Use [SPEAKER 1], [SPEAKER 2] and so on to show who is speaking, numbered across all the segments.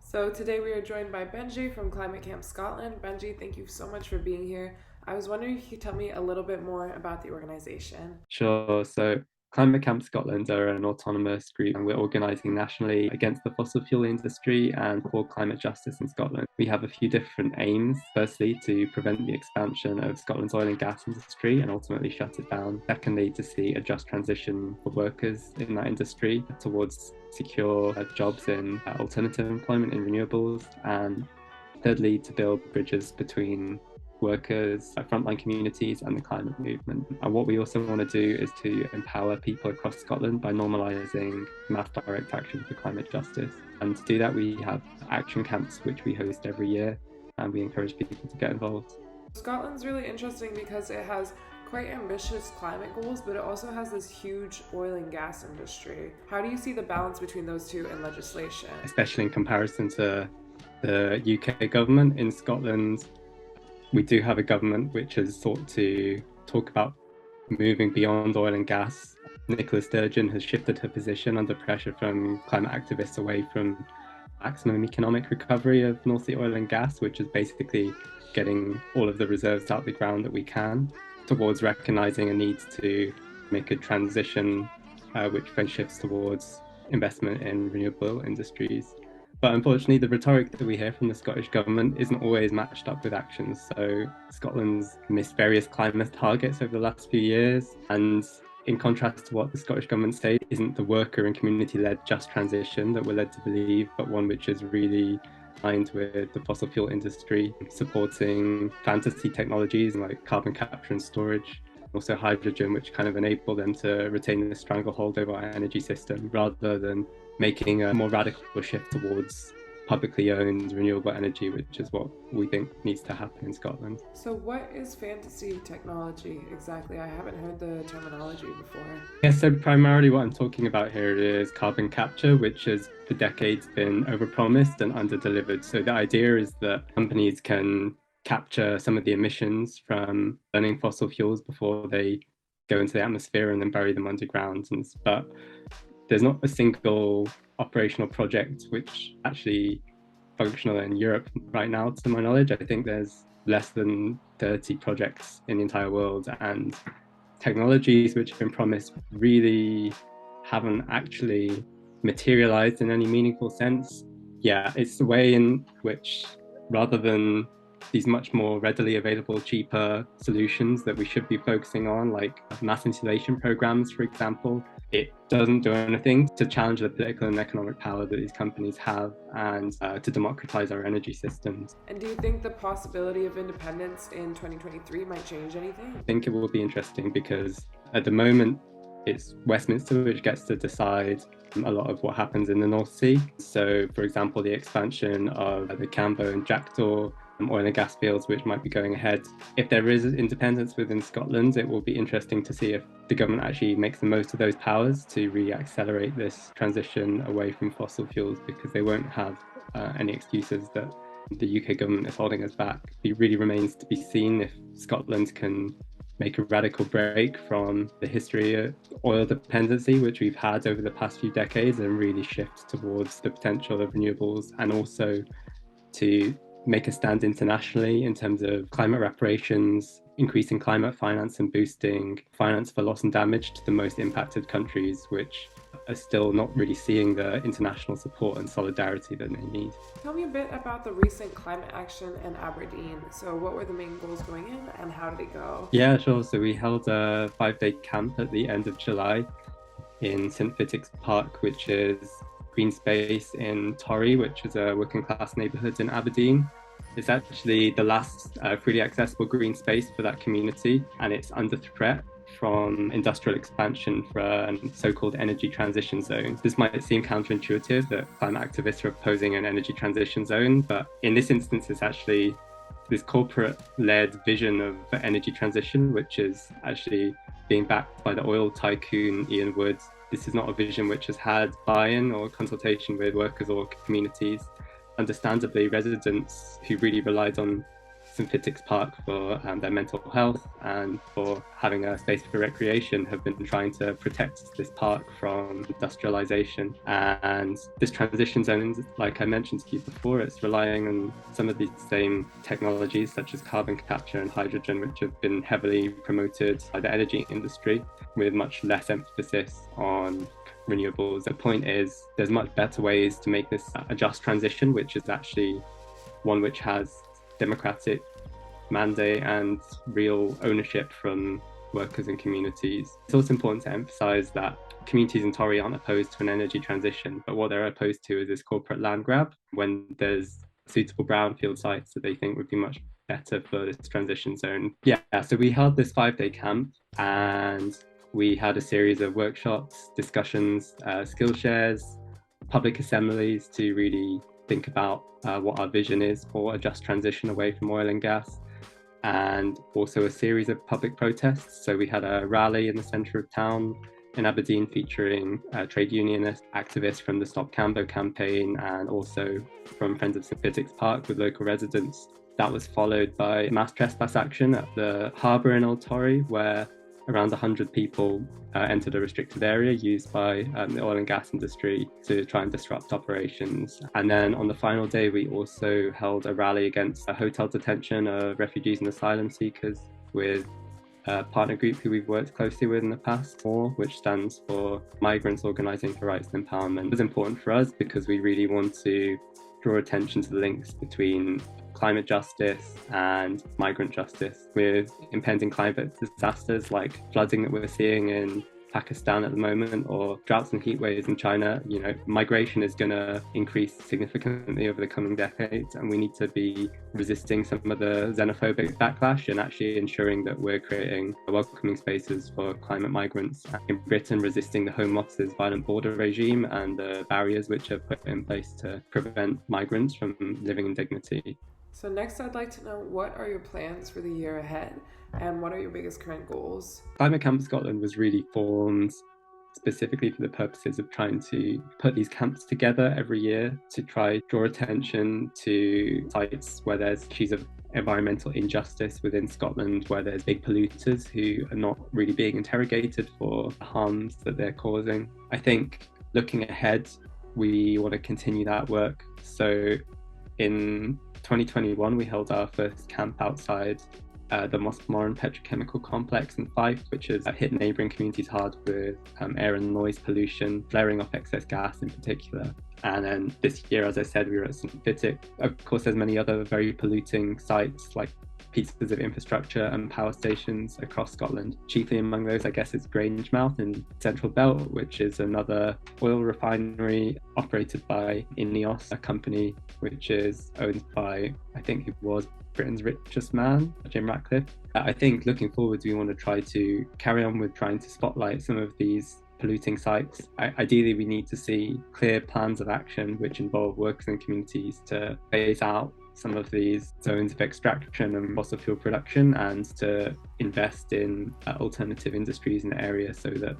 [SPEAKER 1] So today we are joined by Benji from Climate Camp Scotland. Benji, thank you so much for being here. I was wondering if you could tell me a little bit more about the organization.
[SPEAKER 2] Sure. So Climate Camp Scotland are an autonomous group and we're organising nationally against the fossil fuel industry and for climate justice in Scotland. We have a few different aims. Firstly, to prevent the expansion of Scotland's oil and gas industry and ultimately shut it down. Secondly, to see a just transition for workers in that industry towards secure jobs in alternative employment in renewables. And thirdly, to build bridges between workers, frontline communities, and the climate movement. And what we also want to do is to empower people across Scotland by normalising mass direct action for climate justice. And to do that, we have action camps which we host every year, and we encourage people to get involved.
[SPEAKER 1] Scotland's really interesting because it has quite ambitious climate goals, but it also has this huge oil and gas industry. How do you see the balance between those two in legislation?
[SPEAKER 2] Especially in comparison to the UK government. In Scotland, we do have a government which has sought to talk about moving beyond oil and gas. Nicola Sturgeon has shifted her position under pressure from climate activists away from maximum economic recovery of North Sea oil and gas, which is basically getting all of the reserves out of the ground that we can, towards recognizing a need to make a transition which then shifts towards investment in renewable industries. But unfortunately, the rhetoric that we hear from the Scottish government isn't always matched up with actions. So Scotland's missed various climate targets over the last few years. And in contrast to what the Scottish government say, isn't the worker and community-led just transition that we're led to believe, but one which is really aligned with the fossil fuel industry, supporting fantasy technologies like carbon capture and storage, also hydrogen, which kind of enable them to retain the stranglehold over our energy system rather than making a more radical shift towards publicly owned renewable energy, which is what we think needs to happen in Scotland.
[SPEAKER 1] So, what is fantasy technology exactly? I haven't heard the terminology before.
[SPEAKER 2] Yeah, so primarily what I'm talking about here is carbon capture, which has for decades been overpromised and underdelivered. So the idea is that companies can capture some of the emissions from burning fossil fuels before they go into the atmosphere and then bury them underground. But there's not a single operational project which actually functional in Europe right now, to my knowledge. I think there's less than 30 projects in the entire world, and technologies which have been promised really haven't actually materialized in any meaningful sense. Yeah, it's the way in which, rather than these much more readily available, cheaper solutions that we should be focusing on, like mass insulation programs, for example, it doesn't do anything to challenge the political and economic power that these companies have and to democratize our energy systems.
[SPEAKER 1] And do you think the possibility of independence in 2023 might change anything?
[SPEAKER 2] I think it will be interesting because at the moment, it's Westminster which gets to decide a lot of what happens in the North Sea. So, for example, the expansion of the Cambo and Jackdaw oil and gas fields, which might be going ahead. If there is independence within Scotland, it will be interesting to see if the government actually makes the most of those powers to really accelerate this transition away from fossil fuels, because they won't have any excuses that the UK government is holding us back. It really remains to be seen if Scotland can make a radical break from the history of oil dependency, which we've had over the past few decades, and really shift towards the potential of renewables, and also to make a stand internationally in terms of climate reparations, increasing climate finance and boosting finance for loss and damage to the most impacted countries, which are still not really seeing the international support and solidarity that they need.
[SPEAKER 1] Tell me a bit about the recent climate action in Aberdeen. So, what were the main goals going in and how did it go?
[SPEAKER 2] Yeah, sure. So we held a 5-day camp at the end of July in St Fittick's Park, which is green space in Torry, which is a working class neighbourhood in Aberdeen. It's actually the last freely accessible green space for that community, and it's under threat from industrial expansion for a so-called energy transition zone. This might seem counterintuitive that climate activists are opposing an energy transition zone, but in this instance, it's actually this corporate-led vision of energy transition, which is actually being backed by the oil tycoon Ian Wood. This is not a vision which has had buy-in or consultation with workers or communities. Understandably, residents who really relied on St Fittick's Park for their mental health and for having a space for recreation have been trying to protect this park from industrialization. And this transition zone, like I mentioned to you before, it's relying on some of these same technologies such as carbon capture and hydrogen, which have been heavily promoted by the energy industry with much less emphasis on renewables. The point is there's much better ways to make this a just transition, which is actually one which has democratic mandate and real ownership from workers and communities. It's also important to emphasize that communities in Tory aren't opposed to an energy transition, but what they're opposed to is this corporate land grab when there's suitable brownfield sites that they think would be much better for this transition zone. Yeah, so we held this 5-day camp and we had a series of workshops, discussions, skill shares, public assemblies to really think about what our vision is for a just transition away from oil and gas, and also a series of public protests. So we had a rally in the centre of town in Aberdeen featuring trade unionist activists from the Stop Cambo campaign and also from Friends of St Fittick's Park with local residents. That was followed by mass trespass action at the harbour in Old Tory, where around 100 people entered a restricted area used by the oil and gas industry to try and disrupt operations. And then on the final day, we also held a rally against a hotel detention of refugees and asylum seekers with a partner group who we've worked closely with in the past, which stands for Migrants Organising for Rights and Empowerment. It was important for us because we really want to draw attention to the links between climate justice and migrant justice. With impending climate disasters like flooding that we're seeing in Pakistan at the moment, or droughts and heat waves in China, migration is going to increase significantly over the coming decades, and we need to be resisting some of the xenophobic backlash and actually ensuring that we're creating welcoming spaces for climate migrants. In Britain, resisting the Home Office's violent border regime and the barriers which are put in place to prevent migrants from living in dignity.
[SPEAKER 1] So next, I'd like to know, what are your plans for the year ahead and what are your biggest current goals?
[SPEAKER 2] Climate Camp Scotland was really formed specifically for the purposes of trying to put these camps together every year to try draw attention to sites where there's issues of environmental injustice within Scotland, where there's big polluters who are not really being interrogated for the harms that they're causing. I think looking ahead, we want to continue that work. So in 2021, we held our first camp outside the Mossmoran Petrochemical Complex in Fife, which has hit neighbouring communities hard with air and noise pollution, flaring off excess gas in particular. And then this year, as I said, we were at St Fittick. Of course, there's many other very polluting sites like pieces of infrastructure and power stations across Scotland. Chiefly among those, I guess, is Grangemouth in Central Belt, which is another oil refinery operated by INEOS, a company which is owned by, I think he was Britain's richest man, Jim Ratcliffe. I think looking forward, we want to try to carry on with trying to spotlight some of these polluting sites. Ideally, we need to see clear plans of action which involve workers and communities to phase out some of these zones of extraction and fossil fuel production and to invest in alternative industries in the area so that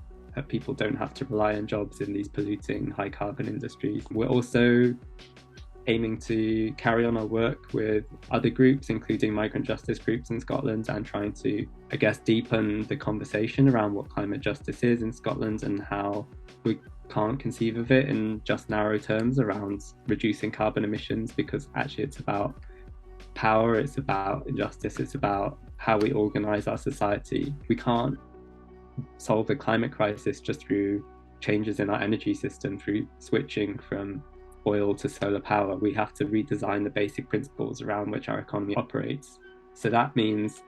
[SPEAKER 2] people don't have to rely on jobs in these polluting high carbon industries. We're also aiming to carry on our work with other groups, including migrant justice groups in Scotland, and trying to, I guess, deepen the conversation around what climate justice is in Scotland and how we can't conceive of it in just narrow terms around reducing carbon emissions, because actually it's about power, it's about injustice, it's about how we organise our society. We can't solve the climate crisis just through changes in our energy system, through switching from oil to solar power. We have to redesign the basic principles around which our economy operates. So that means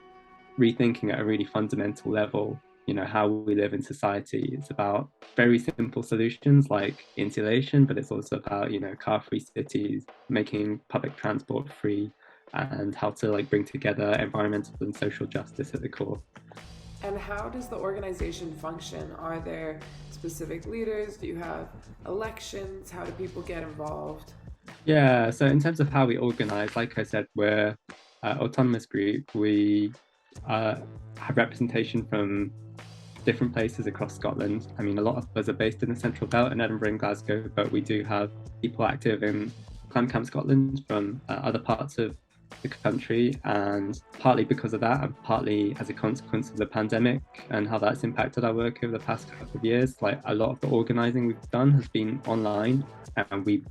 [SPEAKER 2] rethinking at a really fundamental level, how we live in society. It's about very simple solutions like insulation, but it's also about, car-free cities, making public transport free, and how to bring together environmental and social justice at the core.
[SPEAKER 1] And how does the organization function? Are there specific leaders? Do you have elections? How do people get involved?
[SPEAKER 2] Yeah, so in terms of how we organize, like I said, we're an autonomous group. We have representation from different places across Scotland. I mean, a lot of us are based in the Central Belt in Edinburgh and Glasgow, but we do have people active in Climate Camp Scotland from other parts of the country, and partly because of that and partly as a consequence of the pandemic and how that's impacted our work over the past couple of years, like a lot of the organizing we've done has been online, and we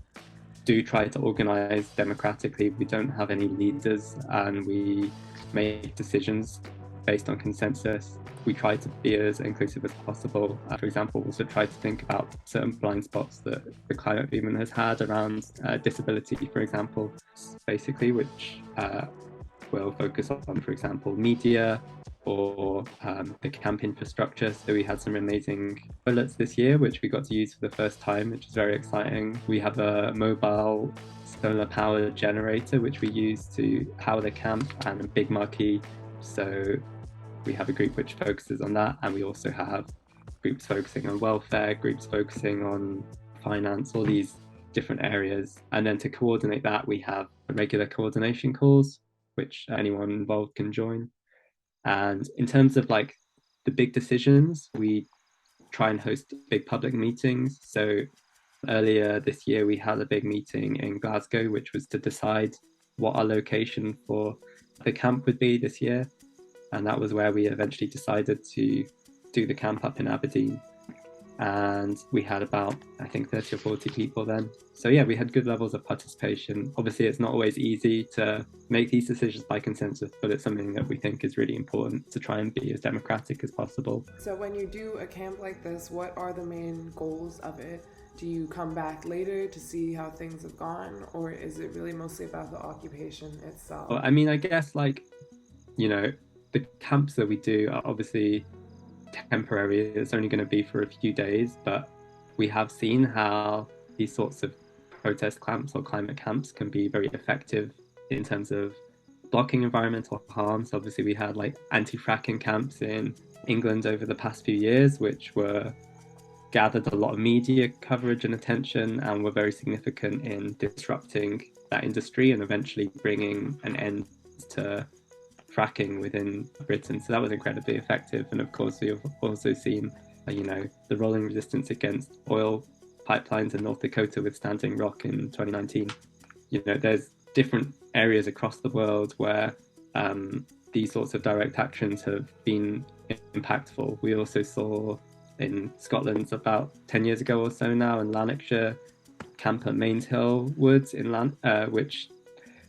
[SPEAKER 2] do try to organize democratically. We don't have any leaders and we make decisions based on consensus. We try to be as inclusive as possible. For example, also try to think about certain blind spots that the climate movement has had around disability, for example, basically, which will focus on, for example, media or the camp infrastructure. So we had some amazing toilets this year, which we got to use for the first time, which is very exciting. We have a mobile solar power generator, which we use to power the camp, and a big marquee. So we have a group which focuses on that, and we also have groups focusing on welfare, groups focusing on finance, all these different areas. And then to coordinate that, we have regular coordination calls, which anyone involved can join. And in terms of like the big decisions, we try and host big public meetings. So earlier this year, we had a big meeting in Glasgow, which was to decide what our location for the camp would be this year. And that was where we eventually decided to do the camp up in Aberdeen. And we had about, I think, 30 or 40 people then. So yeah, we had good levels of participation. Obviously, it's not always easy to make these decisions by consensus, but it's something that we think is really important to try and be as democratic as possible.
[SPEAKER 1] So when you do a camp like this, what are the main goals of it? Do you come back later to see how things have gone, or is it really mostly about the occupation itself?
[SPEAKER 2] Well, I mean, I guess like, you know, the camps that we do are obviously temporary. It's only going to be for a few days, but we have seen how these sorts of protest camps or climate camps can be very effective in terms of blocking environmental harm. So obviously we had like anti-fracking camps in England over the past few years, which were gathered a lot of media coverage and attention and were very significant in disrupting that industry and eventually bringing an end to fracking within Britain. So that was incredibly effective. And of course, we've also seen, the rolling resistance against oil pipelines in North Dakota with Standing Rock in 2019. There's different areas across the world where these sorts of direct actions have been impactful. We also saw in Scotland about 10 years ago or so now in Lanarkshire, camp at Mains Hill Woods which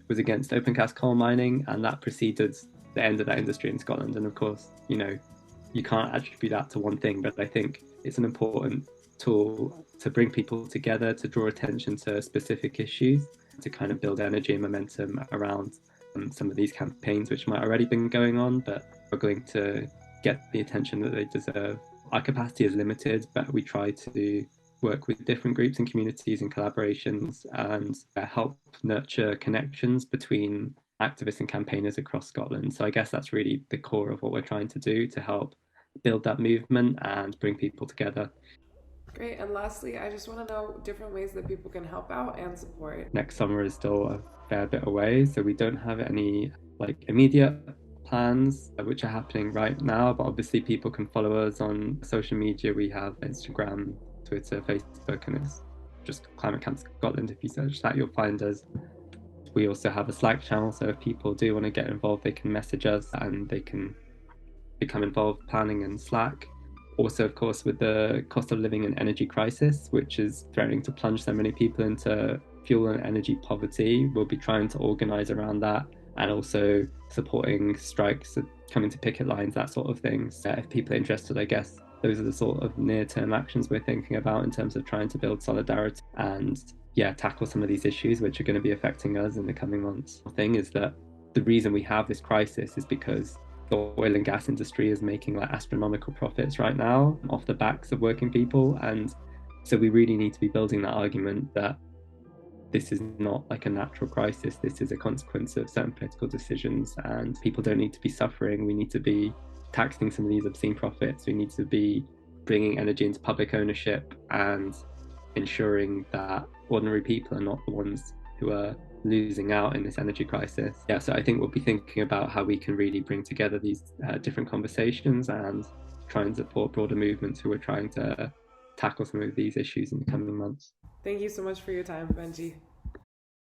[SPEAKER 2] was against open cast coal mining, and that preceded the end of that industry in Scotland. And of course, you can't attribute that to one thing, but I think it's an important tool to bring people together, to draw attention to specific issues, to kind of build energy and momentum around some of these campaigns, which might already been going on, but struggling to get the attention that they deserve. Our capacity is limited, but we try to work with different groups and communities and collaborations and help nurture connections between activists and campaigners across Scotland. So I guess that's really the core of what we're trying to do, to help build that movement and bring people together.
[SPEAKER 1] Great. And lastly, I just want to know different ways that people can help out and support.
[SPEAKER 2] Next summer is still a fair bit away, so we don't have any immediate plans which are happening right now, but obviously people can follow us on social media. We have Instagram, Twitter, Facebook, and it's just Climate Camp Scotland. If you search that, you'll find us. We also have a Slack channel, so if people do want to get involved, they can message us and they can become involved planning in Slack. Also, of course, with the cost of living and energy crisis, which is threatening to plunge so many people into fuel and energy poverty, we'll be trying to organise around that, and also supporting strikes, coming to picket lines, that sort of thing. So if people are interested, I guess those are the sort of near-term actions we're thinking about in terms of trying to build solidarity and tackle some of these issues which are going to be affecting us in the coming months. The thing is that the reason we have this crisis is because the oil and gas industry is making astronomical profits right now off the backs of working people, and so we really need to be building that argument that this is not a natural crisis. This is a consequence of certain political decisions, and people don't need to be suffering. We need to be taxing some of these obscene profits. We need to be bringing energy into public ownership and ensuring that ordinary people are not the ones who are losing out in this energy crisis. So I think we'll be thinking about how we can really bring together these different conversations and try and support broader movements who are trying to tackle some of these issues in the coming months.
[SPEAKER 1] Thank you so much for your time, Benji.